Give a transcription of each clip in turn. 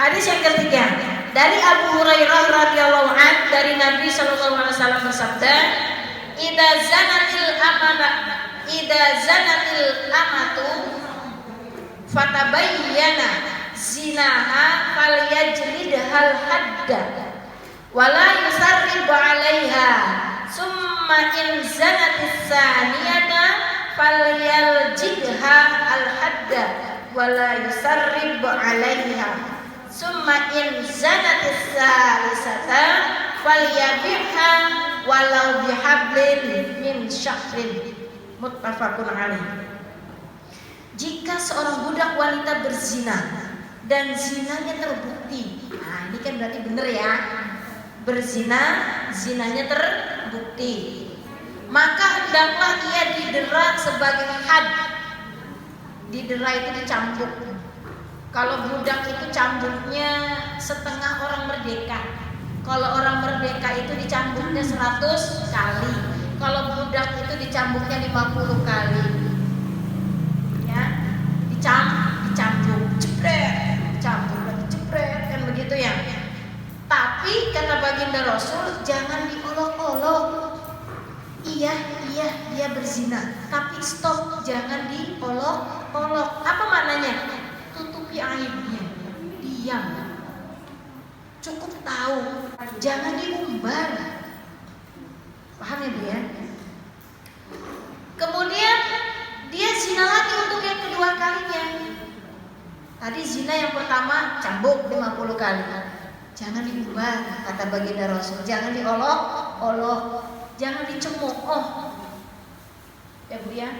Hadis yang ketiga dari Abu Hurairah radhiyallahu an dari Nabi sallallahu alaihi wasallam bersabda, "Idza zanatil amatu fatabayyana zinaha falyajlidhal hadda wala yusarrib 'alaiha summa in zanatis saniyata falyaljidha al hadda wala yusarrib 'alaiha summa in zanatis salisata falyabiha walau bihablin min syahrin." Muttafaqun alaih. Jika seorang budak wanita berzina dan zinanya terbukti, nah ini kan berarti benar ya, berzina, zinanya terbukti, maka hendaklah ia didera sebagai had. Didera itu dicambuk. Kalau budak itu cambuknya setengah orang merdeka. Kalau orang merdeka itu dicambuknya 100 kali. Kalau budak itu dicambuknya 50 kali. Ya, dicambuk, jepret, dicambuk lagi jepret, kan begitu ya. Tapi kata baginda Rasul, jangan diolok-olok. Iya, dia berzina, tapi stop, jangan diolok-olok. Apa maknanya? Tutupi aibnya, diam. Cukup tahu, jangan diumbar. Paham ya Bu ya? Kemudian dia zina lagi untuk yang kedua kalinya. Tadi zina yang pertama cambuk 50 kali. Jangan diumbar, kata baginda Rasul. Jangan diolok-olok, jangan dicemooh. Ya Bu ya.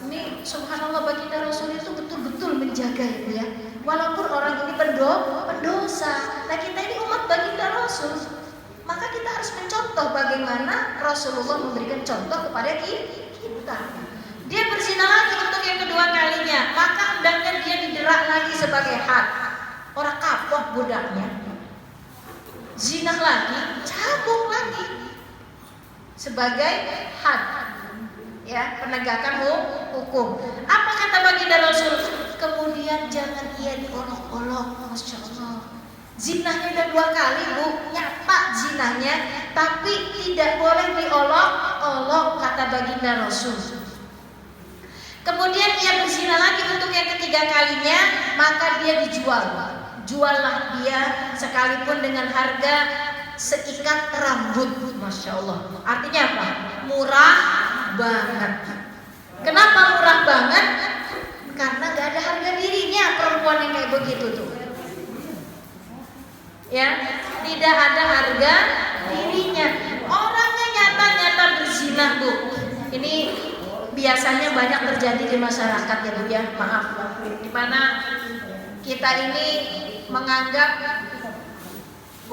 Ini subhanallah baginda Rasul itu betul-betul menjaga ya Bu ya. Walaupun orang ini pendosa, nah kita ini umat baginda Rasul. Maka kita harus mencontoh bagaimana Rasulullah memberikan contoh kepada kita. Dia berzina lagi untuk yang kedua kalinya, maka hendaknya dia didera lagi sebagai had. Orang kapok budaknya. Zina lagi, cabuk lagi sebagai had. Ya, penegakan hukum. Apa kata baginda Rasul? Kemudian jangan ia diolok-olok, masya Allah. Zinahnya udah 2 kali Bu, nyata zinahnya, tapi tidak boleh diolok-olok, kata baginda Rasul. Kemudian ia berzina lagi untuk yang ketiga kalinya, maka dia dijual. Juallah dia sekalipun dengan harga seikat rambut, masya Allah. Artinya apa? Murah banget. Kenapa murah banget? Karena gak ada harga dirinya perempuan yang kayak begitu tuh. Ya, tidak ada harga dirinya. Orangnya nyata-nyata berzina Bu. Ini biasanya banyak terjadi di masyarakat ya Bu ya. Maaf, di mana kita ini menganggap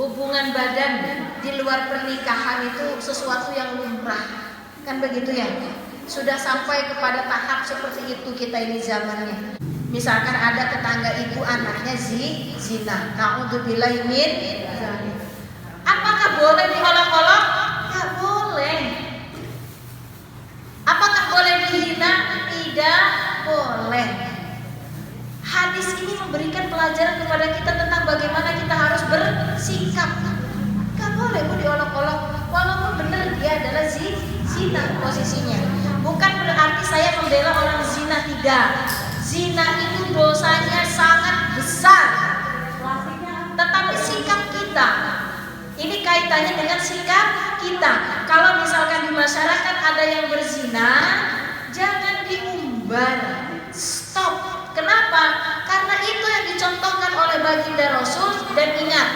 hubungan badan di luar pernikahan itu sesuatu yang lumrah. Kan begitu ya. Sudah sampai kepada tahap seperti itu kita ini zamannya. Misalkan ada tetangga ibu anaknya zina, na'udzubillahi min dzalik. Apakah boleh diolok-olok? Tidak boleh. Apakah boleh dihina? Tidak boleh. Hadis ini memberikan pelajaran kepada kita tentang bagaimana kita harus bersikap. Tidak boleh Bu diolok-olok, walaupun benar dia adalah zina posisinya. Bukan berarti saya membela orang zina, tidak. Zina itu dosanya sangat besar. Tetapi sikap kita, ini kaitannya dengan sikap kita. Kalau misalkan di masyarakat ada yang berzina, jangan diumbar. Stop. Kenapa? Karena itu yang dicontohkan oleh baginda Rasul. Dan ingat,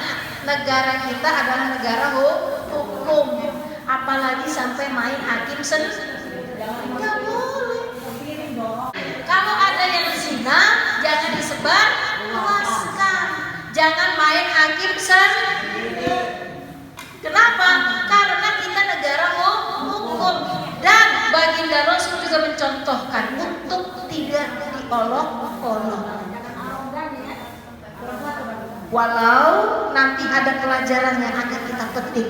negara kita adalah negara hukum. Apalagi sampai main hakim sendiri. Tidak boleh. Kalau ada yang zina, jangan disebar luaskan. Jangan main hakim sendiri. Kenapa? Karena kita negara hukum. Dan baginda Rasul juga mencontohkan untuk tidak diolok-olok. Walau nanti ada pelajaran yang akan kita petik.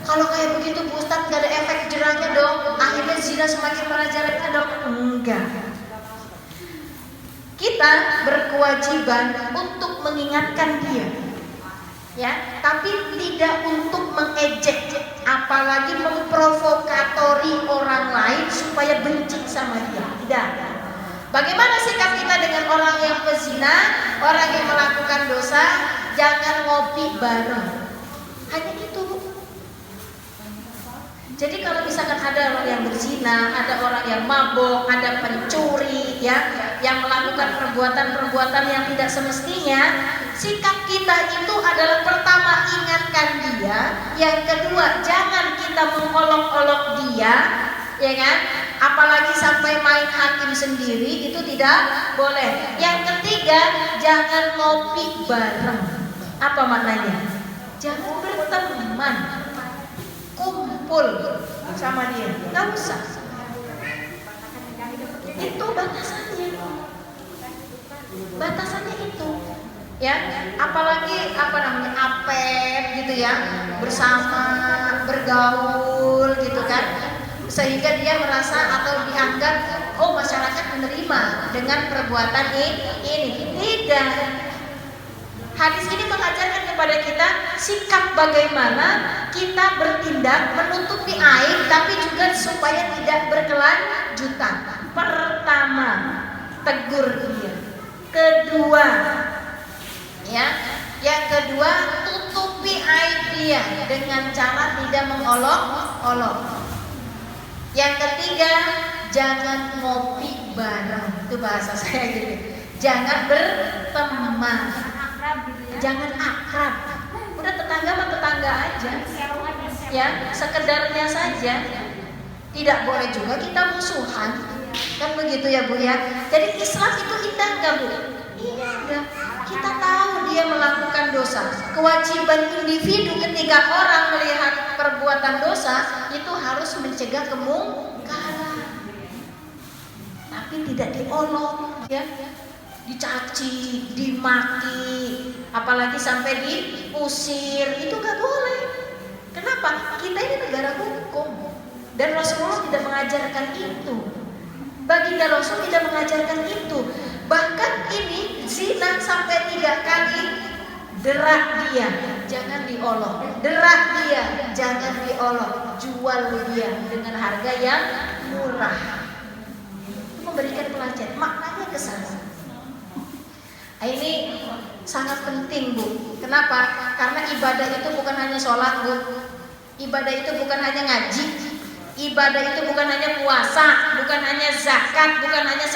Kalau kayak begitu Bu Ustadz gak ada efek jerahnya dong. Akhirnya zina semakin merajalela dong. Enggak. Kita kita berkewajiban untuk mengingatkan dia, ya, tapi tidak untuk mengejek, apalagi memprovokatori orang lain supaya benci sama dia. Tidak. Bagaimana sikap kita dengan orang yang pezina, orang yang melakukan dosa? Jangan ngopi bareng. Hanya itu, Bu. Jadi kalau misalkan ada orang yang berzina, ada orang yang mabok, ada pencuri, ya, yang melakukan perbuatan-perbuatan yang tidak semestinya, sikap kita itu adalah pertama ingatkan dia, yang kedua jangan kita mengolok-olok dia, ya kan? Apalagi sampai main hakim sendiri, itu tidak boleh. Yang ketiga, jangan ngopi bareng. Apa maknanya? Jangan berteman, kumpul sama dia, nggak usah. Itu batasannya. Batasannya itu, ya. Apalagi apet gitu ya, bersama, bergaul gitu kan, sehingga dia merasa atau dianggap, oh, masyarakat menerima dengan perbuatan ini. Tidak. Hadis ini mengajarkan kepada kita sikap bagaimana kita bertindak menutupi aib, tapi juga supaya tidak berkelanjutan. Pertama, tegur dia. Kedua, ya, yang kedua, tutupi aib dia dengan cara tidak mengolok-olok. Yang ketiga, jangan ngopi bareng. Itu bahasa saya gitu. Jangan berteman. Jangan akrab. Udah tetangga sama tetangga aja, ya, sekedarnya saja. Tidak boleh juga kita musuhan, kan begitu ya Bu ya. Jadi Islam itu indah nggak Bu? Indah. Kita tahu dia melakukan dosa. Kewajiban individu ketika orang melihat perbuatan dosa itu harus mencegah kemungkaran, tapi tidak diolok, ya. Dicaci, dimaki, apalagi sampai diusir, itu gak boleh. Kenapa? Kita ini negara hukum, dan Rasulullah tidak mengajarkan itu. Baginda Rasul tidak mengajarkan itu. Bahkan ini zina sampai 3 kali, derak dia, jangan diolok. Derak dia, jangan diolok. Jual dia dengan harga yang murah. Memberikan pelajaran, maknanya ke sana. Ini sangat penting Bu. Kenapa? Karena ibadah itu bukan hanya sholat Bu. Ibadah itu bukan hanya ngaji. Ibadah itu bukan hanya puasa, bukan hanya zakat, bukan hanya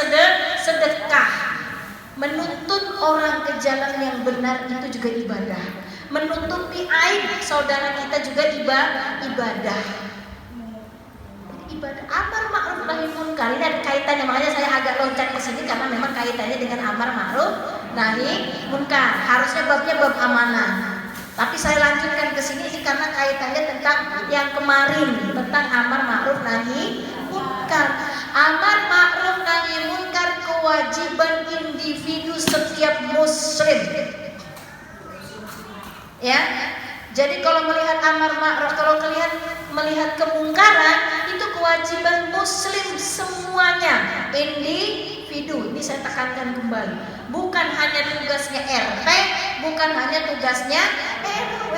sedekah. Menuntun orang ke jalan yang benar itu juga ibadah. Menutupi aib saudara kita juga ibadah. Ibadah amar ma'ruf nahi munkar ini ada kaitannya, makanya saya agak loncat ke sini karena memang kaitannya dengan amar ma'ruf nahi munkar. Harusnya babnya bab amanah, tapi saya lanjutkan ke sini ini karena kaitannya tentang yang kemarin tentang amar ma'ruf nahi munkar. Amar ma'ruf nahi munkar kewajiban individu setiap muslim, ya. Jadi kalau melihat amar ma'ruf, kalau melihat kemungkaran, itu kewajiban muslim semuanya, individu. Ini saya tekankan kembali, bukan hanya tugasnya RT, bukan hanya tugasnya RW.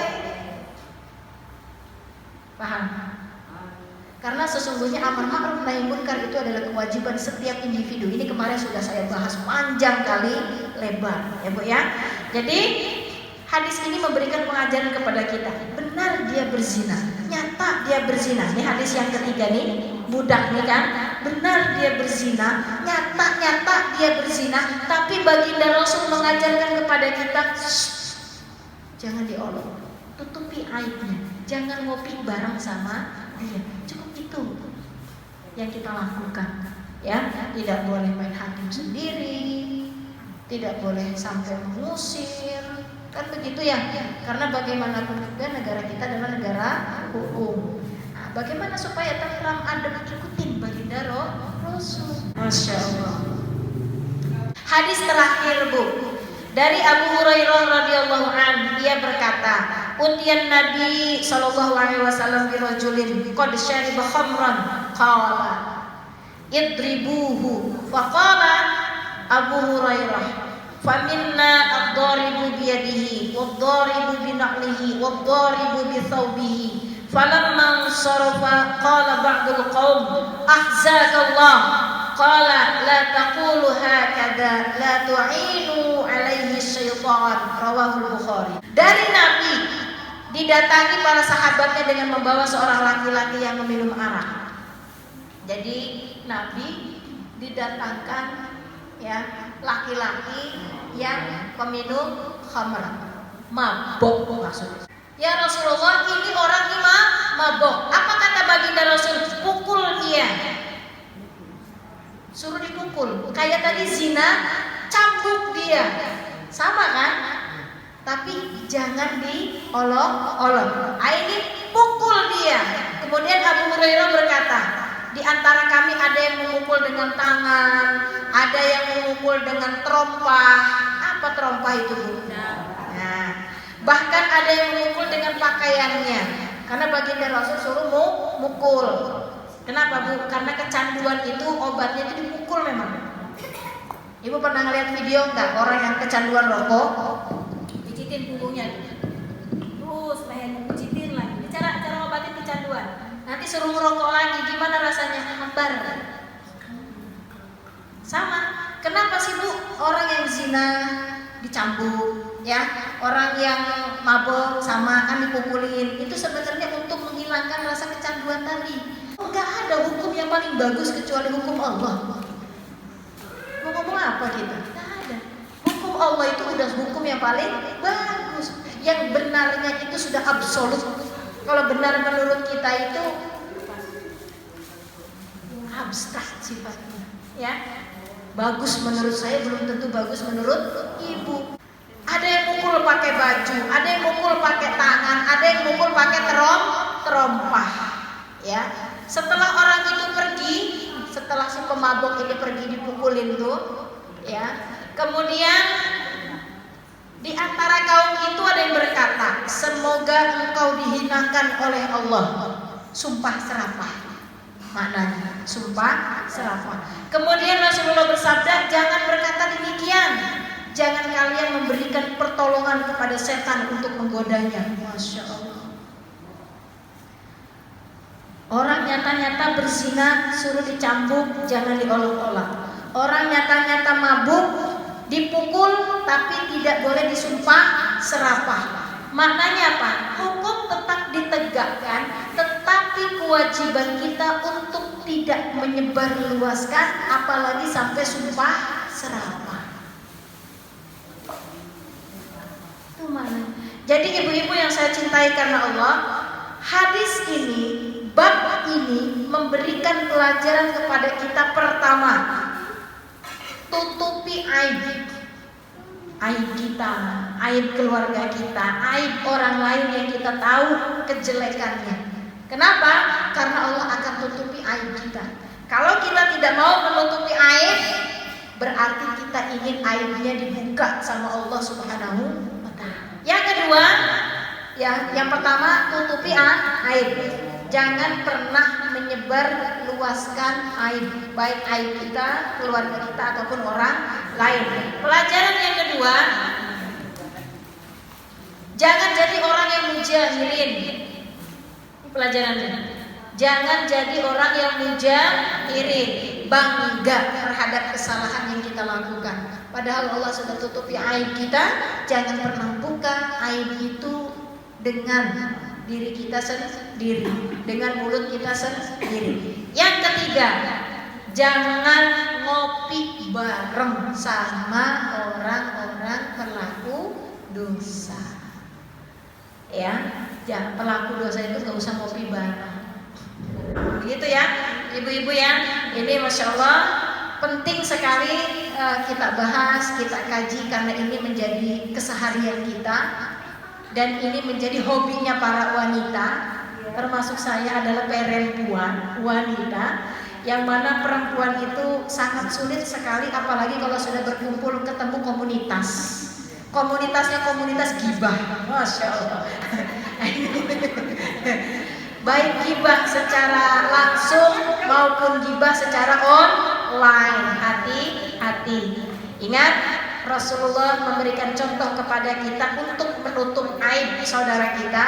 Paham? Karena sesungguhnya amar ma'ruf nahi munkar itu adalah kewajiban setiap individu. Ini kemarin sudah saya bahas panjang kali lebar, ya Bu ya. Jadi hadis ini memberikan pengajaran kepada kita. Benar dia berzina, nyata dia berzina. Ini hadis yang ketiga nih, budak nih kan. Benar dia berzina, nyata dia berzina. Tapi baginda Rasul mengajarkan kepada kita, jangan diolok, tutupi aibnya, jangan ngopi bareng sama dia. Cukup itu yang kita lakukan, ya. Tidak boleh main hakim sendiri, tidak boleh sampai mengusir. Kan begitu ya, karena bagaimanapun juga negara kita adalah negara hukum. Nah, bagaimana supaya tentram adem, ikutin baginda Rasul. Masya Allah. Hadis terakhir Bu, dari Abu Hurairah radhiyallahu anhu, dia berkata, utiyan Nabi sallallahu alaihi wasallam bi rajulin qad syariba khamran qala idribuhu faqala Abu Hurairah, faminna ad-daribu biyadihi wad-daribu binaqlihi wad-daribu bithawbihi falamma sarafa qala ba'dul qaum ahzakallah qala la taqulu hakadha la tu'inu alaihi syaitan, rawahul Bukhari. Dari Nabi didatangi para sahabatnya dengan membawa seorang laki-laki yang meminum arak. Jadi Nabi didatangkan ya laki-laki yang peminum khamr, mabok maksudnya. Ya Rasulullah, ini orang ini mabok. Apa kata baginda Rasul? Pukul dia. Suruh dipukul. Kayak tadi zina, cambuk dia. Sama kan? Tapi jangan diolok-olok. Ini pukul dia. Kemudian Abu Hurairah berkata, di antara kami ada yang memukul dengan tangan, ada yang memukul dengan terompah. Apa terompah itu, Bu? Nah, bahkan ada yang memukul dengan pakaiannya. Karena baginda Rasul suruh mukul. Kenapa, Bu? Karena kecanduan itu obatnya itu dipukul memang. Ibu pernah ngeliat video nggak orang yang kecanduan rokok? Pijitin punggungnya, terus lehernya pijitin lagi. Ini cara obatin kecanduan. Nanti suruh ngerokok lagi, gimana rasanya? Hambar. Sama. Kenapa sih, Bu? Orang yang zina dicambuk, ya. Orang yang mabok sama kan dipukulin. Itu sebenarnya untuk menghilangkan rasa kecanduan tadi. Enggak ada hukum yang paling bagus kecuali hukum Allah. Mau ngomong apa kita? Enggak ada. Hukum Allah itu udah hukum yang paling bagus. Yang benarnya itu sudah absolut. Kalau benar menurut kita itu abstrak sifatnya, ya. Bagus menurut saya belum tentu bagus menurut ibu. Ada yang mukul pakai baju, ada yang mukul pakai tangan, ada yang mukul pakai terompah, ya. Setelah orang itu pergi, setelah si pemabok ini pergi dipukulin tuh, ya. Kemudian di antara kaum itu ada yang berkata, semoga engkau dihinakan oleh Allah. Sumpah serapah. Maknanya sumpah serapah. Kemudian Rasulullah bersabda, jangan berkata demikian. Jangan kalian memberikan pertolongan kepada setan untuk menggodanya. Masya Allah. Orang nyata-nyata berzina suruh dicambuk, jangan diolok-olok. Orang nyata-nyata mabuk dipukul tapi tidak boleh disumpah serapah. Maknanya apa? Hukum tetap ditegakkan, tetapi kewajiban kita untuk tidak menyebarluaskan, apalagi sampai sumpah serapah. Itu mana? Jadi ibu-ibu yang saya cintai karena Allah, hadis ini, bab ini memberikan pelajaran kepada kita. Pertama, tutupi aib kita, aib keluarga kita, aib orang lain yang kita tahu kejelekannya. Kenapa? Karena Allah akan tutupi aib kita. Kalau kita tidak mau menutupi aib, berarti kita ingin aibnya dibuka sama Allah Subhanahu wa Ta'ala. Yang kedua, yang pertama, tutupi aib. Jangan pernah menyebar luaskan aib, baik aib kita, keluarga kita ataupun orang lain. Pelajaran yang kedua, jangan jadi orang yang mujahirin. Pelajarannya, jangan jadi orang yang mujahirin, bangga terhadap kesalahan yang kita lakukan. Padahal Allah sudah tutupi aib kita. Jangan pernah buka aib itu dengan diri kita sendiri, dengan mulut kita sendiri. Yang ketiga, jangan ngopi bareng sama orang-orang pelaku dosa. Ya, jangan pelaku dosa itu gak usah ngopi bareng. Begitu ya, ibu-ibu ya. Ini Masya Allah penting sekali kita bahas, kita kaji, karena ini menjadi keseharian kita. Dan ini menjadi hobinya para wanita, termasuk saya adalah perempuan, wanita, yang mana perempuan itu sangat sulit sekali, apalagi kalau sudah berkumpul ketemu komunitas. Komunitasnya komunitas gibah, Masya Allah. Baik gibah secara langsung maupun gibah secara online. Hati-hati. Ingat, Rasulullah memberikan contoh kepada kita untuk menutup aib saudara kita.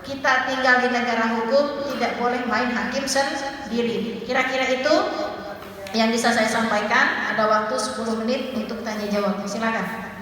Kita tinggal di negara hukum, tidak boleh main hakim sendiri. Kira-kira itu yang bisa saya sampaikan. Ada waktu 10 menit untuk tanya jawab. Silakan.